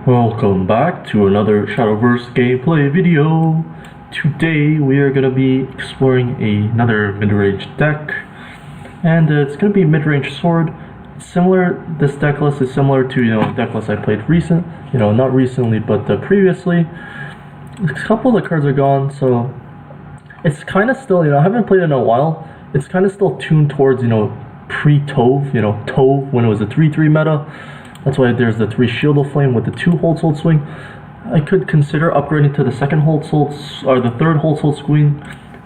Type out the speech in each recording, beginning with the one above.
Welcome back to another Shadowverse gameplay video. Today we are going to be exploring another mid-range deck, and it's going to be mid-range sword. This deck list is similar to deck list I played not recently, but previously. A couple of the cards are gone, so it's kind of still I haven't played it in a while. It's kind of still tuned towards pre-Tove, Tove when it was a 3/3 meta. That's why there's the 3 Shield of Flame with the 2 Hold Soul Swing. I could consider upgrading to the second Hold Soul or the third Hold Soul Swing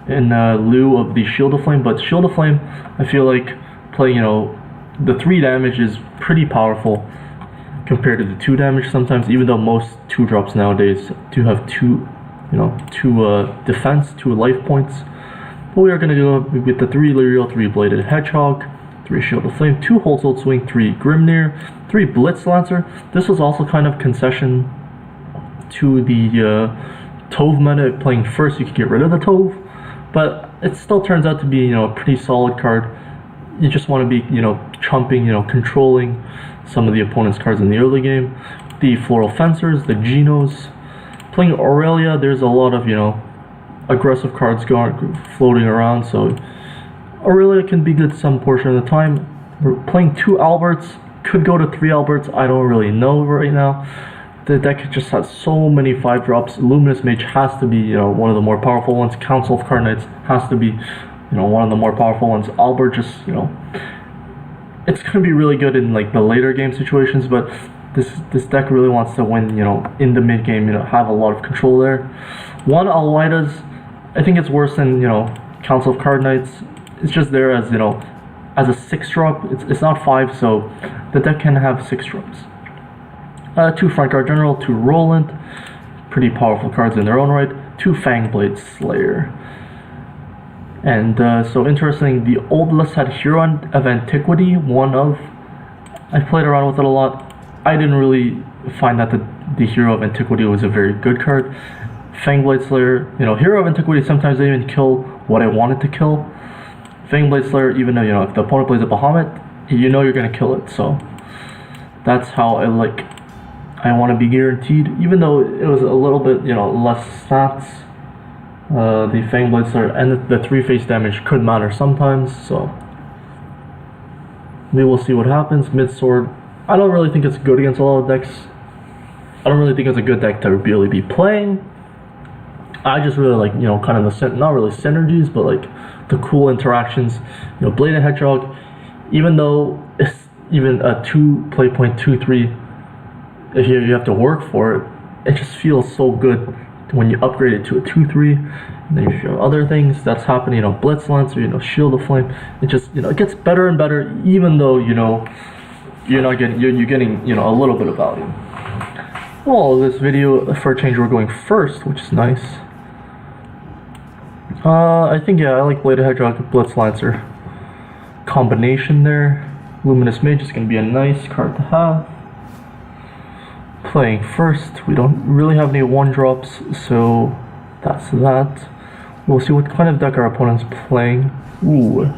in lieu of the Shield of Flame. But Shield of Flame, I feel like playing the 3 damage is pretty powerful compared to the 2 damage sometimes. Even though most 2-drops nowadays do have 2 defense, 2 life points. But we are gonna go with the 3 Lyriel, 3 Bladed Hedgehog, 3 Shield of Flame, 2 Hold Soul Swing, 3 Grimnir, 3 Blitz Lancer. This was also kind of concession to the Tove meta. Playing first, you could get rid of the Tove, but it still turns out to be a pretty solid card. You just want to be chumping, controlling some of the opponent's cards in the early game. The Floral Fencers, the Genos. Playing Aurelia, there's a lot of aggressive cards floating around, so Aurelia can be good some portion of the time. We're playing 2 Alberts, could go to 3 Alberts, I don't really know right now. The deck just has so many 5-drops. Luminous Mage has to be one of the more powerful ones. Council of Carnites has to be one of the more powerful ones. Albert just it's gonna be really good in the later game situations, but this deck really wants to win in the mid game, have a lot of control there. 1 Alwaidas, I think it's worse than Council of Carnites. It's just there as as a 6-drop. It's not 5, so the deck can have 6 drops. 2 Front Guard General, 2 Roland, pretty powerful cards in their own right. 2 Fangblade Slayer. And so interesting, the old list had Hero of Antiquity, I played around with it a lot. I didn't really find that the Hero of Antiquity was a very good card. Fangblade Slayer, Hero of Antiquity sometimes they even kill what I wanted to kill. Fangblade Slayer, even though if the opponent plays a Bahamut, you're gonna kill it. So that's how I want to be guaranteed. Even though it was a little bit less stats, the Fangblade Slayer and the 3 face damage could matter sometimes. So we will see what happens. MidSword, I don't really think it's good against a lot of decks. I don't really think it's a good deck to really be playing. I just really like kind of the not really synergies, but the cool interactions. Bladed Hedgehog, even though it's even a 2 play point 2/3, if you have to work for it, it just feels so good when you upgrade it to a 2/3. And then you show other things that's happening. Blitz Lancer, Shield of Flame. It just it gets better and better, even though you're getting a little bit of value. Well, this video for a change we're going first, which is nice. I think I like Bladed Hedgehog, Blitz Lancer combination there. Luminous Mage is going to be a nice card to have. Playing first, we don't really have any 1-drops, so that's that. We'll see what kind of deck our opponent's playing. Ooh,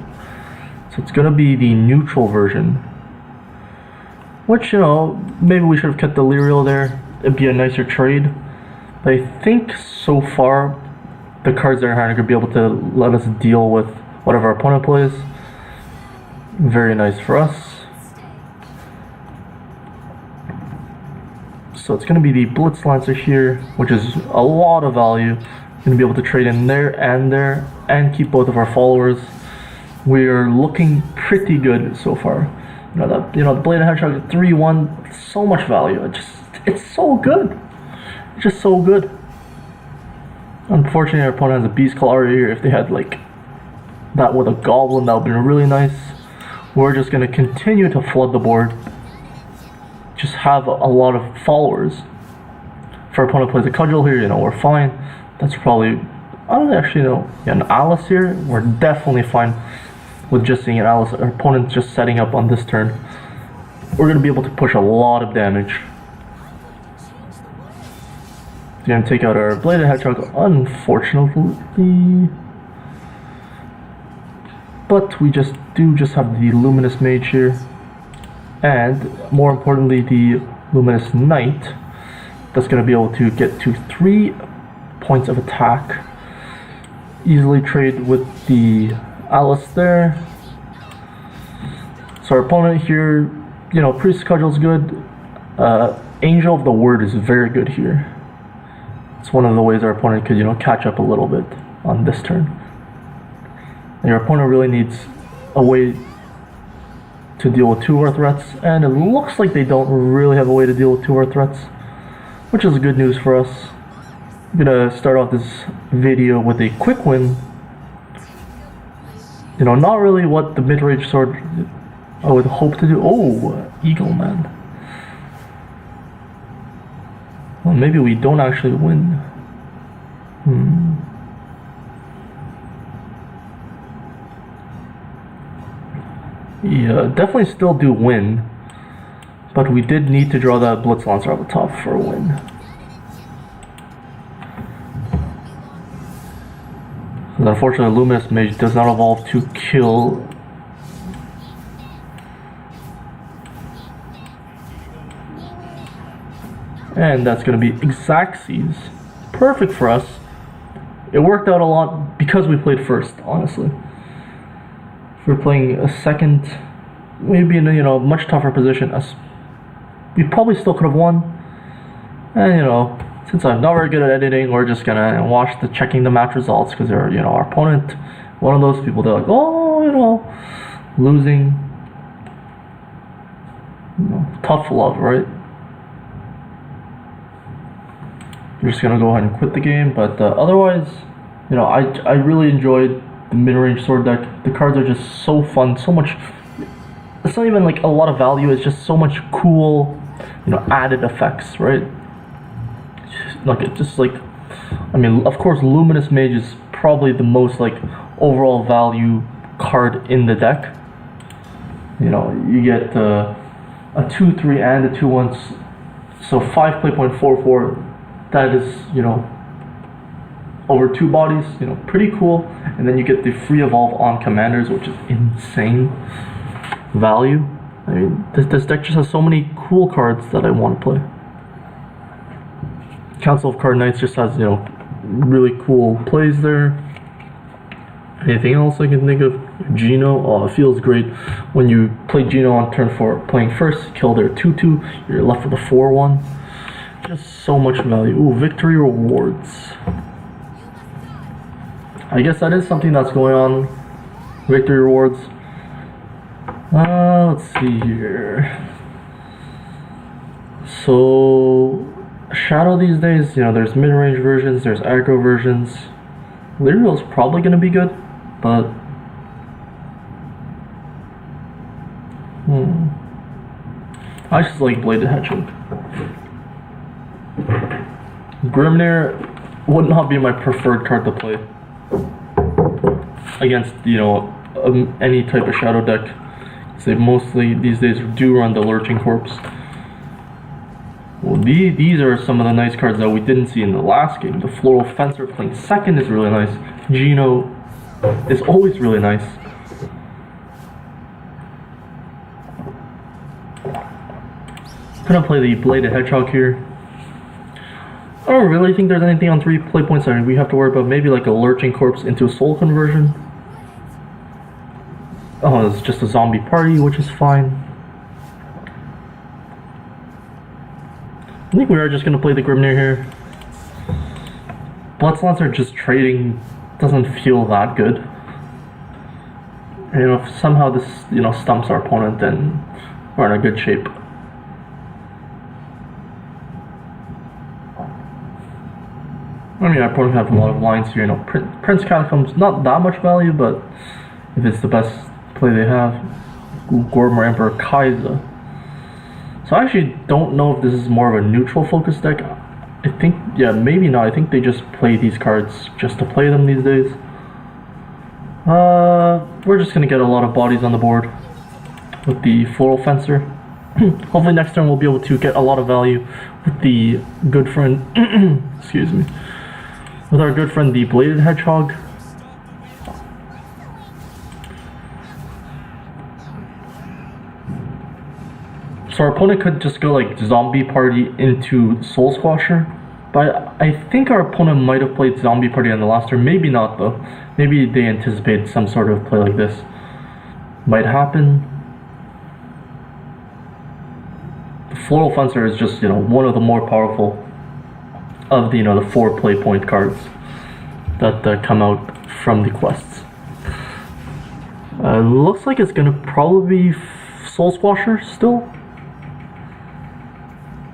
so it's going to be the neutral version, which maybe we should have kept the Lyriel there. It'd be a nicer trade. But I think so far the cards that are going to be able to let us deal with whatever our opponent plays. Very nice for us. So it's going to be the Blitz Lancer here, which is a lot of value. Going to be able to trade in there and keep both of our followers. We are looking pretty good so far. The Bladed Hedgehog 3/1, so much value. It's so good. It's just so good. Unfortunately, our opponent has a Beast Claw here. If they had that with a Goblin, that would be really nice. We're just going to continue to flood the board. Just have a lot of followers. If our opponent plays a Cudgel here, we're fine. That's probably, I don't actually know. Yeah, an Alice here, we're definitely fine with just seeing an Alice. Our opponent just setting up on this turn. We're going to be able to push a lot of damage. Going to take out our Bladed Hedgehog, unfortunately. But we just have the Luminous Mage here. And more importantly, the Luminous Knight. that's going to be able to get to 3 points of attack. Easily trade with the Alice there. So our opponent here, you know, Priest Cudgel's good. Angel of the Word is very good here. It's one of the ways our opponent could, you know, catch up a little bit on this turn. And your opponent really needs a way to deal with 2 of our threats, and it looks like they don't really have a way to deal with 2 of our threats, which is good news for us. I'm gonna start off this video with a quick win. You know, not really what the mid-range sword I would hope to do. Oh, Eagle Man. Well, maybe we don't actually win. Yeah, definitely still do win, but we did need to draw that Blitz Lancer off the top for a win. And unfortunately, Luminous Mage does not evolve to kill. And that's going to be Xaxes. Perfect for us. It worked out a lot because we played first, honestly. If we're playing a second, we'd be in a, you know, much tougher position. We probably still could have won. And, you know, since I'm not very good at editing, we're just gonna watch checking the match results, because they're, you know, our opponent, one of those people, they're like, oh, you know, losing, you know, tough love, right? You're just gonna go ahead and quit the game, but otherwise, you know, I really enjoyed the mid-range sword deck. The cards are just so fun, so much. It's not even like a lot of value. It's just so much cool, you know, added effects, right? I mean, of course, Luminous Mage is probably the most like overall value card in the deck. You know, you get a 2/3 and a 2/1, so 5 play point 4/4. That is, you know, over 2 bodies, you know, pretty cool. And then you get the free evolve on commanders, which is insane value. I mean, this deck just has so many cool cards that I want to play. Council of Card Knights just has, you know, really cool plays there. Anything else I can think of? Geno, oh, it feels great when you play Geno on turn 4, playing first, kill their 2/2, you're left with a 4/1. Just so much value. Ooh, victory rewards. I guess that is something that's going on. Victory rewards. Let's see here. So, Shadow these days, you know, there's mid-range versions, there's aggro versions. Lyriel's probably going to be good, but I just like Bladed Hedgehog. Grimnir would not be my preferred card to play against, you know, any type of shadow deck. They mostly these days do run the Lurching Corpse. Well, these are some of the nice cards that we didn't see in the last game. The Floral Fencer playing second is really nice. Geno is always really nice. I'm gonna play the Bladed Hedgehog here. I don't really think there's anything on 3 play points that we have to worry about. Maybe like a Lurching Corpse into a Soul Conversion. Oh, it's just a zombie party, which is fine. I think we are just gonna play the Grimnir here. Blitz Lancer just trading doesn't feel that good. And, you know, if somehow this, you know, stumps our opponent, then we're in a good shape. I mean, our opponent have a lot of lines here. You know, Prince Catacombs, not that much value, but if it's the best play they have, Gormor Emperor Kaiser. So I actually don't know if this is more of a neutral focus deck. I think, yeah, maybe not. I think they just play these cards just to play them these days. We're just gonna get a lot of bodies on the board with the Floral Fencer. Hopefully next turn we'll be able to get a lot of value with the good friend, excuse me, with our good friend the Bladed Hedgehog. So our opponent could just go like Zombie Party into Soul Squasher. But I think our opponent might have played Zombie Party on the last turn. Maybe not though. Maybe they anticipated some sort of play like this might happen. The Floral Fencer is just, one of the more powerful of the, the 4 play point cards that come out from the quests. Looks like it's gonna probably be Soul Squasher still.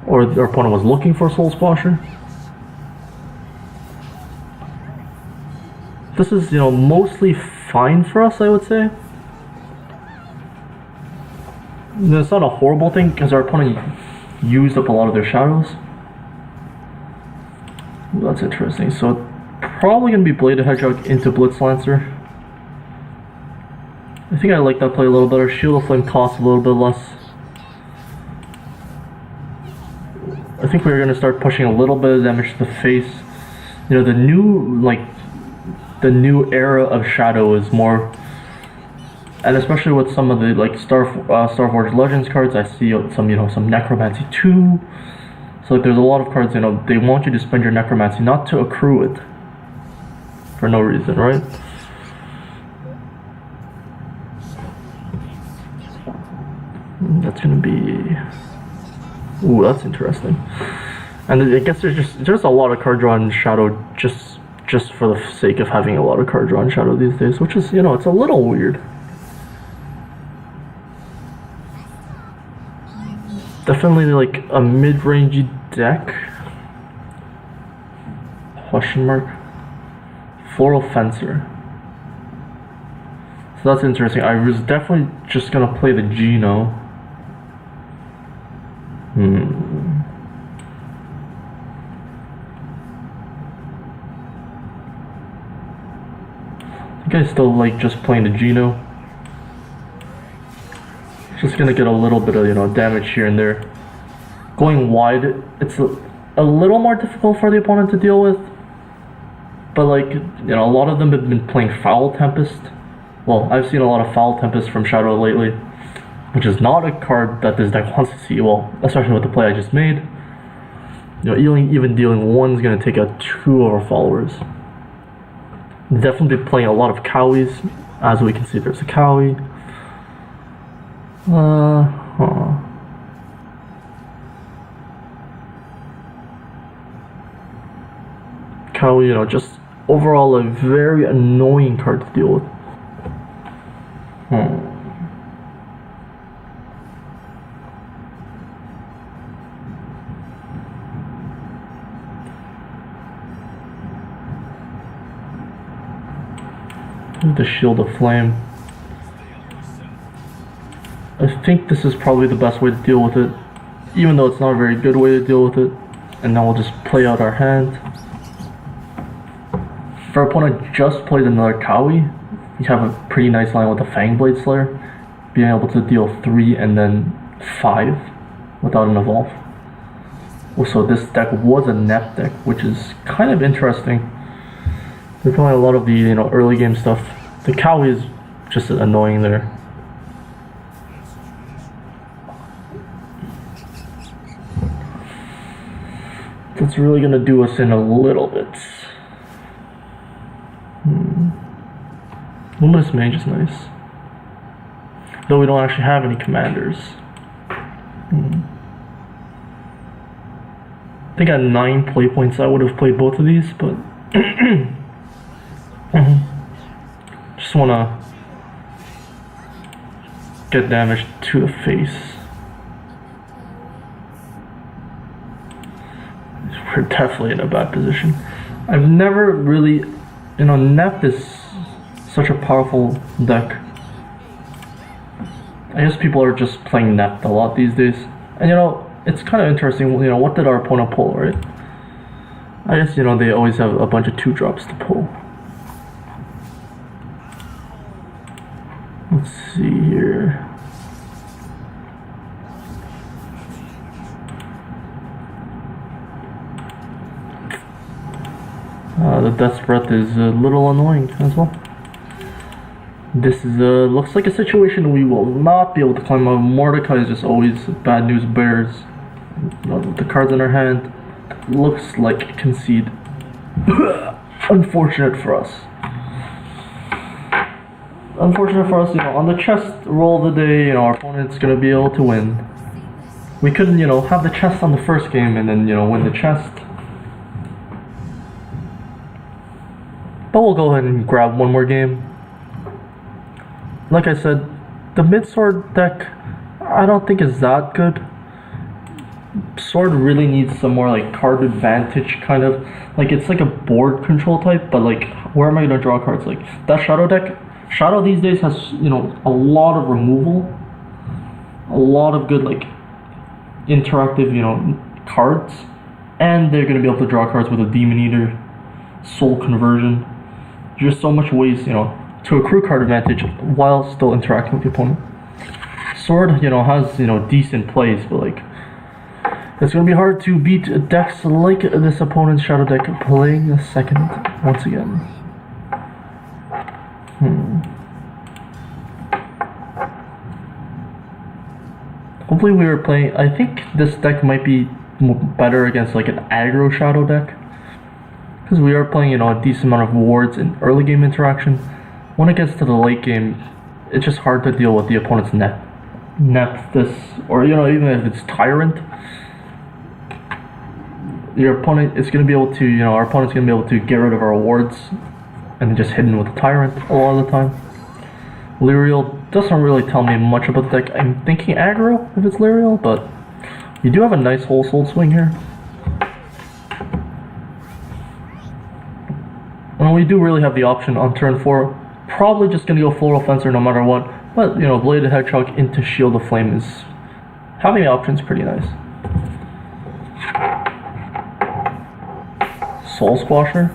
Or our opponent was looking for Soul Squasher. This is, mostly fine for us, I would say. It's not a horrible thing because our opponent used up a lot of their shadows. That's interesting. So probably gonna be Bladed Hedgehog into Blitz Lancer. I think I like that play a little better. Shield of Flame costs a little bit less. I think we're gonna start pushing a little bit of damage to the face. The new era of Shadow is more, and especially with some of the Starforged Legends cards, I see some Necromancy 2. So there's a lot of cards, they want you to spend your Necromancy, not to accrue it for no reason, right? That's gonna be, ooh, that's interesting. And I guess there's a lot of card draw in Shadow just for the sake of having a lot of card draw in Shadow these days, which is, it's a little weird. Definitely like a mid-rangey deck. Question mark. Floral Fencer. So that's interesting. I was definitely just gonna play the Geno. I think I still like just playing the Geno. Just gonna get a little bit of damage here and there. Going wide, it's a little more difficult for the opponent to deal with. But a lot of them have been playing Foul Tempest. Well, I've seen a lot of Foul Tempest from Shadow lately, which is not a card that this deck wants to see. Well, especially with the play I just made. Even dealing 1 is gonna take out 2 of our followers. Definitely playing a lot of Cowies. As we can see, there's a Cowie. Cowie, just overall a very annoying card to deal with. The Shield of Flame. I think this is probably the best way to deal with it, even though it's not a very good way to deal with it. And now we'll just play out our hand. If our opponent just plays another Cowie, we have a pretty nice line with the Fangblade Slayer, being able to deal 3 and then 5 without an evolve. Also, this deck was a Nep deck, which is kind of interesting. They're playing a lot of the early game stuff. The Cowie is just annoying there. That's really gonna do us in a little bit. Luminous Mage is nice. Though we don't actually have any commanders. I think at 9 play points I would have played both of these, but just wanna get damage to the face. We're definitely in a bad position. I've never really, Nep is such a powerful deck. I guess people are just playing Nep a lot these days. And it's kind of interesting, what did our opponent pull, right? I guess, they always have a bunch of 2-drops to pull. Let's see here. The Death's Breath is a little annoying as well. This is looks like a situation we will not be able to climb out. Mordecai is just always bad news bears. With the cards in our hand, looks like concede. Unfortunate for us. Unfortunate for us, on the chest roll of the day, our opponent's gonna be able to win. We couldn't, have the chest on the first game and then, win the chest. But we'll go ahead and grab one more game. Like I said, the MidSword deck, I don't think is that good. Sword really needs some more like card advantage kind of. Like it's like a board control type, but like where am I gonna draw cards? Like that Shadow deck, Shadow these days has, a lot of removal. A lot of good like interactive, cards. And they're gonna be able to draw cards with a Demon Eater, Soul Conversion. Just so much ways, to accrue card advantage while still interacting with the opponent. Sword, has, decent plays, but like it's gonna be hard to beat decks like this opponent's Shadow deck playing a second once again. Hopefully we were playing, I think this deck might be better against like an aggro Shadow deck. Because we are playing, a decent amount of wards in early game interaction. When it gets to the late game, it's just hard to deal with the opponent's this, or even if it's Tyrant. Your opponent is going to be able to, our opponent's going to be able to get rid of our wards and just hit in with a Tyrant a lot of the time. Lyrial doesn't really tell me much about the deck. I'm thinking aggro if it's Lyrial, but you do have a nice whole soul swing here. And we do really have the option on turn 4. Probably just going to go Floral Fencer no matter what. But, Bladed Hedgehog into Shield of Flame is... having the option's pretty nice. Soul Squasher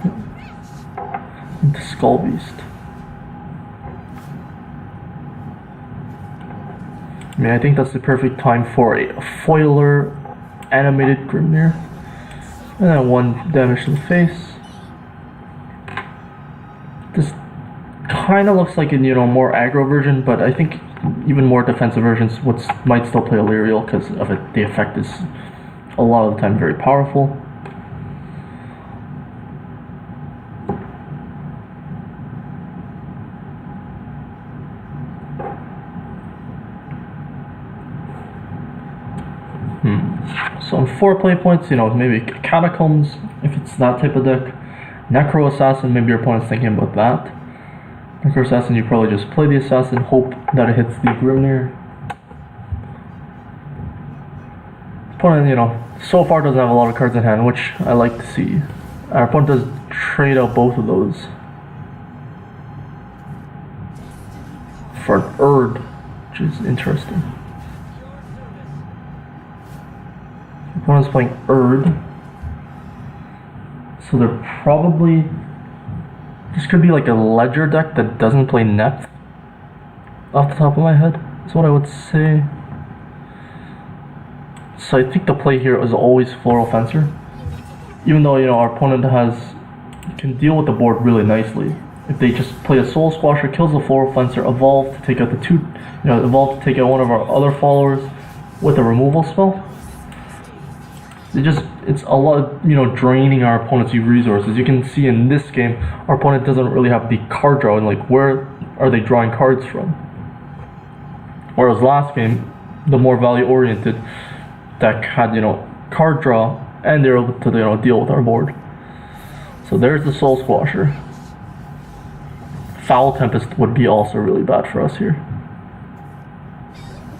into Skull Beast. I think that's the perfect time for a Foiler Animated Grimnir. And then 1 damage to the face. This kind of looks like a more aggro version, but I think even more defensive versions might still play Lyrial because of it. The effect is a lot of the time very powerful. So on 4 play points, maybe Catacombs if it's that type of deck. Necro Assassin, maybe your opponent's thinking about that. Necro Assassin, you probably just play the Assassin, hope that it hits the Grimnir. Opponent, so far doesn't have a lot of cards in hand, which I like to see. Our opponent does trade out both of those for an Erd, which is interesting. Opponent's playing Erd. So they're probably... this could be like a Ledger deck that doesn't play Neph. Off the top of my head, that's what I would say. So I think the play here is always Floral Fencer. Even though, our opponent can deal with the board really nicely. If they just play a Soul Squasher, kills the Floral Fencer, evolve to take out the two... evolve to take out one of our other followers with a removal spell. It's a lot of, draining our opponent's resources. You can see in this game, our opponent doesn't really have the card draw, and like, where are they drawing cards from? Whereas last game, the more value-oriented deck had, card draw, and they're able to, deal with our board. So there's the Soul Squasher. Foul Tempest would be also really bad for us here.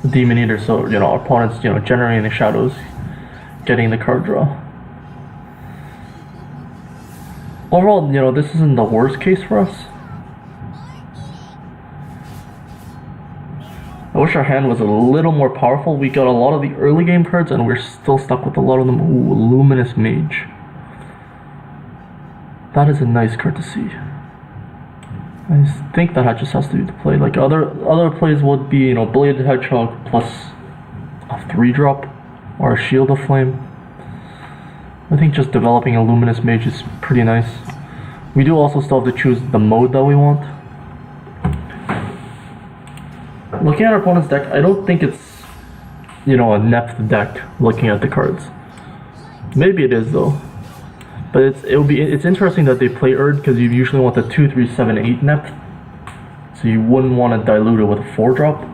The Demon Eater, so, our opponent's, generating the shadows, getting the card draw. Overall, this isn't the worst case for us. I wish our hand was a little more powerful. We got a lot of the early game cards and we're still stuck with a lot of them. Ooh, Luminous Mage. That is a nice card to see. I think that just has to be the play. Like other plays would be, Bladed Hedgehog plus a 3-drop or a Shield of Flame. I think just developing a Luminous Mage is pretty nice. We do also still have to choose the mode that we want. Looking at our opponent's deck, I don't think it's, you know, a Neph deck looking at the cards. Maybe it is though. But it's interesting that they play Erd because you usually want the 2, 3, 7, 8 Neph. So you wouldn't want to dilute it with a 4-drop.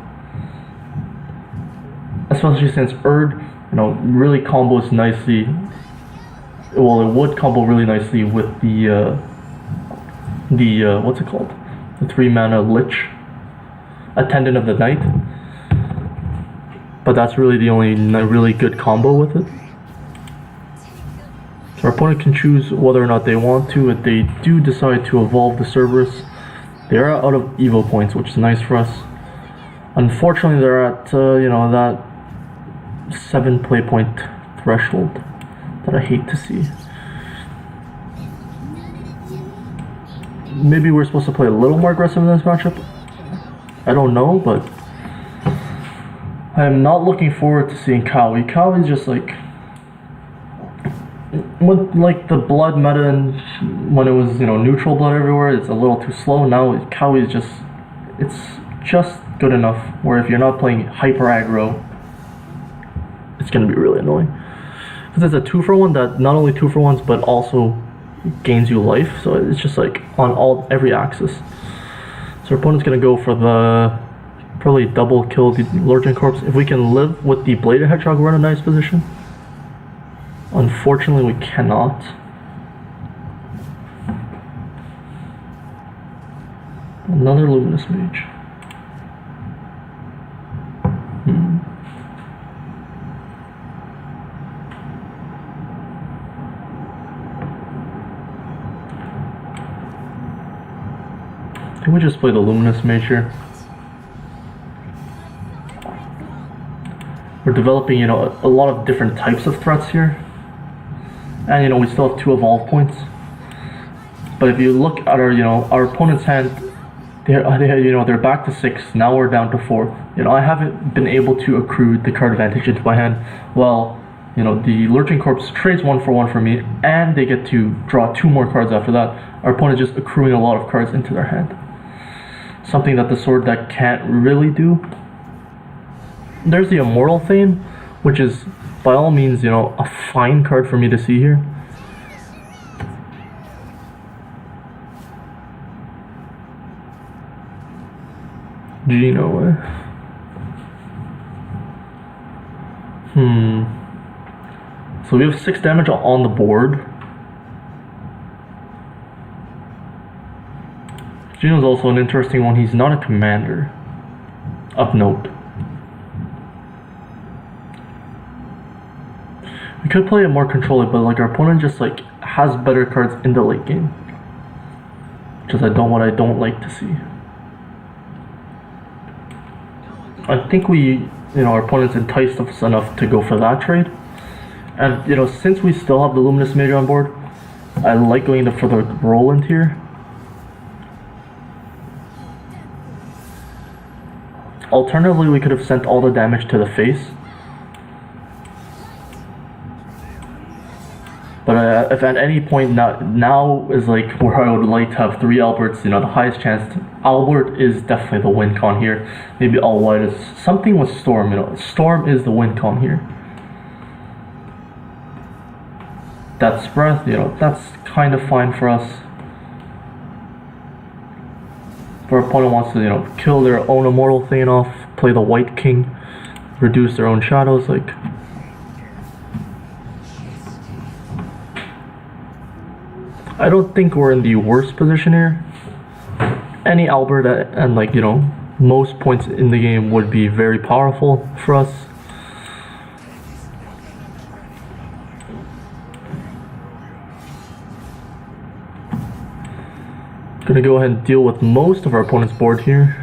Especially since Erd, you know, really combos nicely. Well, it would combo really nicely with the what's it called? The 3-mana Lich, Attendant of the Night. But that's really the only really good combo with it. So our opponent can choose whether or not they want to. If they do decide to evolve the Cerberus, they are out of Evo points, which is nice for us. Unfortunately, they're at you know, that 7 play point threshold that I hate to see. Maybe we're supposed to play a little more aggressive in this matchup. I don't know, but I am not looking forward to seeing Kawi. Kawi's just like, with like the blood meta, and when it was, you know, neutral blood everywhere, it's a little too slow. Now Kawi is just, it's just good enough where if you're not playing hyper aggro, it's gonna be really annoying. Because it's a 2-for-1 that not only 2-for-1s but also gains you life, so it's just like on every axis. So our opponent's gonna go for the probably double kill the Lurking Corpse. If we can live with the Bladed Hedgehog, we're in a nice position. Unfortunately, we cannot. Another Luminous Mage. Can we just play the Luminous Mage here? We're developing, you know, a lot of different types of threats here. And, you know, we still have 2 evolve points. But if you look at our, you know, our opponent's hand, they're back to 6. Now we're down to 4. You know, I haven't been able to accrue the card advantage into my hand. Well, you know, the Lurking Corpse trades 1-for-1 for me, and they get to draw 2 more cards after that. Our opponent is just accruing a lot of cards into their hand. Something that the sword deck can't really do. There's the Immortal Thane, which is by all means, you know, a fine card for me to see here. Gino, So we have 6 damage on the board. Gino's also an interesting one. He's not a commander of note. We could play it more controlled, but like our opponent just like has better cards in the late game, which is what I don't like to see. I think our opponent's enticed us enough to go for that trade, and you know, since we still have the Luminous Mage on board, I like going for the Roland here. Alternatively, we could have sent all the damage to the face. But if at any point now is like where I would like to have 3 Alberts, you know, the highest chance Albert is definitely the win con here. Maybe all white is something with Storm, you know. Storm is the win con here. That's Breath, you know, that's kind of fine for us. If our opponent wants to, you know, kill their own Immortal Thane off, play the White King, reduce their own shadows, like. I don't think we're in the worst position here. Any Albert and like, you know, most points in the game would be very powerful for us. Gonna go ahead and deal with most of our opponent's board here.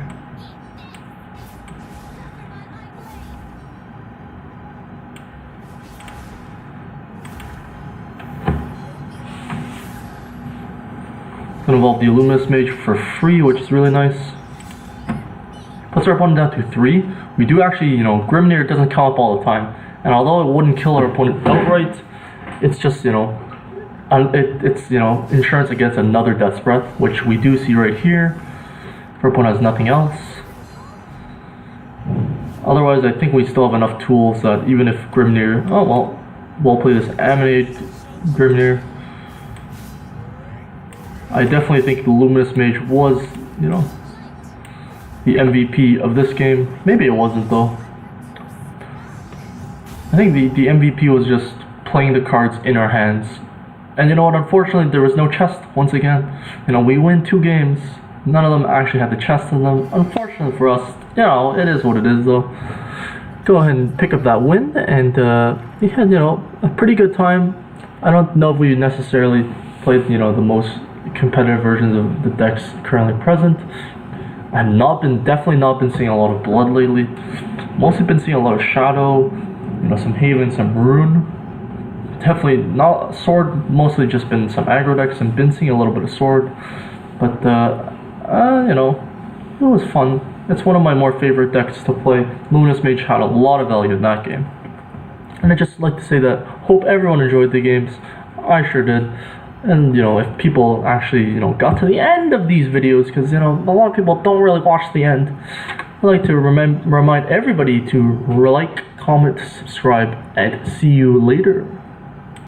Gonna evolve the Luminous Mage for free, which is really nice. Puts our opponent down to 3. We do actually, you know, Grimnir doesn't come up all the time, and although it wouldn't kill our opponent outright, it's just, you know, it's you know, insurance against another Death's Breath, which we do see right here. Our opponent has nothing else. Otherwise, I think we still have enough tools that even if Grimnir, oh well, we'll play this Aminate Grimnir. I definitely think the Luminous Mage was, you know, the MVP of this game. Maybe it wasn't though. I think the MVP was just playing the cards in our hands. And you know what, unfortunately there was no chest once again. You know, we win 2 games, none of them actually had the chest in them. Unfortunately for us, you know, it is what it is though. Go ahead and pick up that win, and we had, you know, a pretty good time. I don't know if we necessarily played, you know, the most competitive versions of the decks currently present. I've definitely not been seeing a lot of blood lately. Mostly been seeing a lot of shadow, you know, some haven, some rune. Definitely not sword, mostly just been some aggro decks, and been seeing a little bit of sword. But you know, it was fun. It's one of my more favorite decks to play. Luminous Mage had a lot of value in that game. And I'd just like to say that hope everyone enjoyed the games. I sure did. And you know, if people actually, you know, got to the end of these videos, because you know, a lot of people don't really watch the end, I'd like to remind everybody to like, comment, subscribe, and see you later.